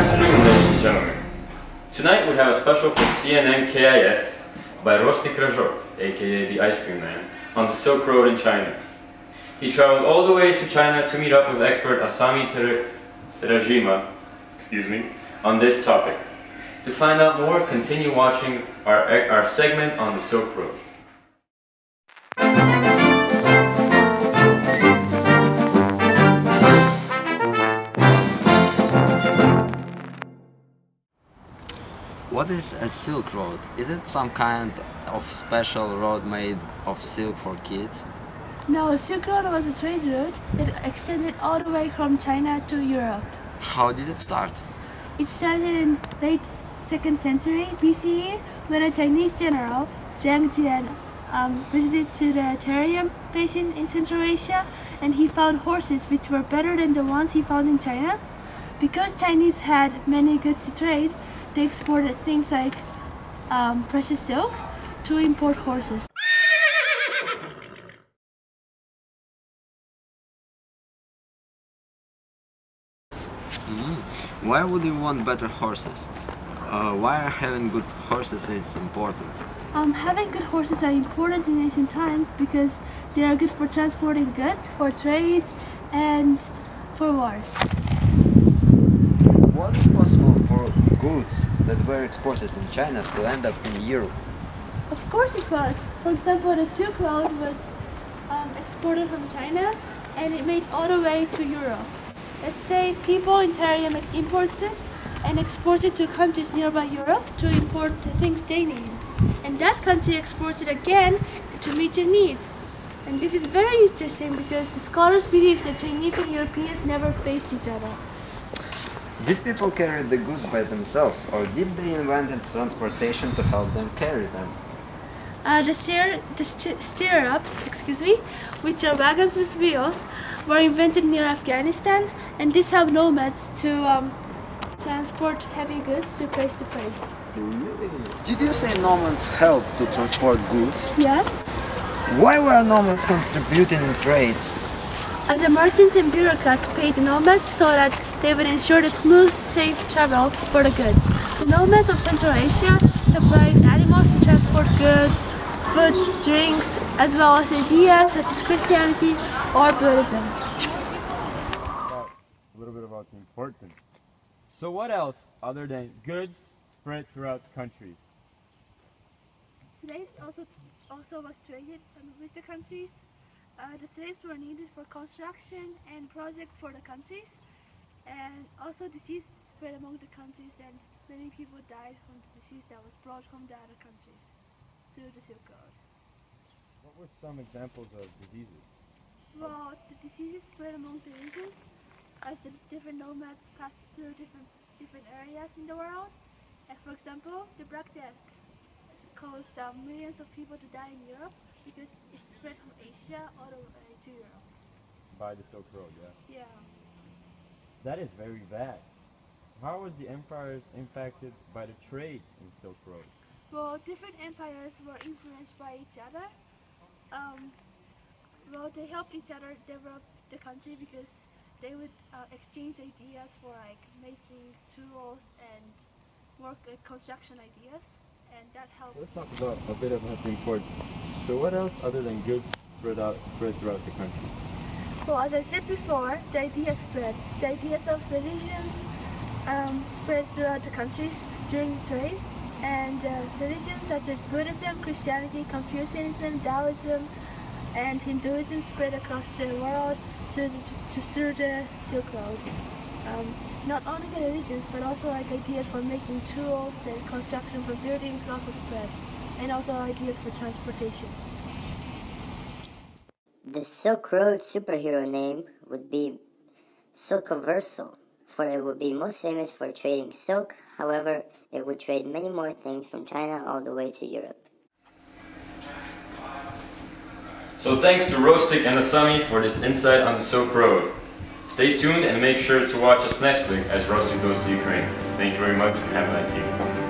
afternoon, ladies and gentlemen. Tonight we have a special for CNN KIS by Rostik Rajok, aka the Ice Cream Man, on the Silk Road in China. He traveled all the way to China to meet up with expert Asami Terajima, on this topic. To find out more, continue watching our segment on the Silk Road. What is a Silk Road? Is it some kind of special road made of silk for kids? No, Silk Road was a trade route that extended all the way from China to Europe. How did it start? It started in late 2nd century BCE when a Chinese general, Zhang Jian, visited to the Tarim Basin in Central Asia, and he found horses which were better than the ones he found in China. Because Chinese had many goods to trade, they exported things like precious silk to import horses. Why would you want better horses? Why are having good horses is important? Having good horses are important in ancient times because they are good for transporting goods, for trade, and for wars. Was it possible for goods that were exported in China to end up in Europe? Of course it was. For example, the Silk Road was exported from China and it made all the way to Europe. Let's say people in Tarim imports it and exports it to countries nearby Europe to import the things they need. And that country exports it again to meet their needs. And this is very interesting because the scholars believe that Chinese and Europeans never faced each other. Did people carry the goods by themselves, or did they invent transportation to help them carry them? The stirrups, which are wagons with wheels, were invented near Afghanistan, and this helped nomads to transport heavy goods to place to place. Did you say nomads helped to transport goods? Yes. Why were nomads contributing in trades? The merchants and bureaucrats paid the nomads so that they would ensure the smooth, safe travel for the goods. The nomads of Central Asia supplied animals to transport goods, food, drinks, as well as ideas such as Christianity or Buddhism. A little bit about the importance. So what else other than goods spread throughout the countries? Slaves also was traded with the countries. The slaves were needed for construction and projects for the countries, and also disease spread among the countries, and many people died from the disease that was brought from the other countries through the Silk Road. What were some examples of diseases? Well, the diseases spread among the regions as the different nomads passed through different areas in the world. And for example, the Black Death caused millions of people to die in Europe because it spread from Asia all the way to Europe. By the Silk Road, yeah. Yeah. That is very bad. How was the empires impacted by the trade in Silk Road? Well, different empires were influenced by each other. Well, they helped each other develop the country because they would exchange ideas for like making tools and work construction ideas, and that helped. Let's talk about a bit about the importance. So what else other than goods spread throughout the country? Well, as I said before, the ideas spread. The ideas of religions spread throughout the countries during trade, and religions such as Buddhism, Christianity, Confucianism, Taoism, and Hinduism spread across the world through the Silk Road. Not only the religions, but also like ideas for making tools and construction for buildings also spread, and also ideas for transportation. The Silk Road superhero name would be Silkoversal, for it would be most famous for trading silk. However, it would trade many more things from China all the way to Europe. So thanks to Rostik and Asami for this insight on the Silk Road. Stay tuned and make sure to watch us next week as Rostik goes to Ukraine. Thank you very much and have a nice evening.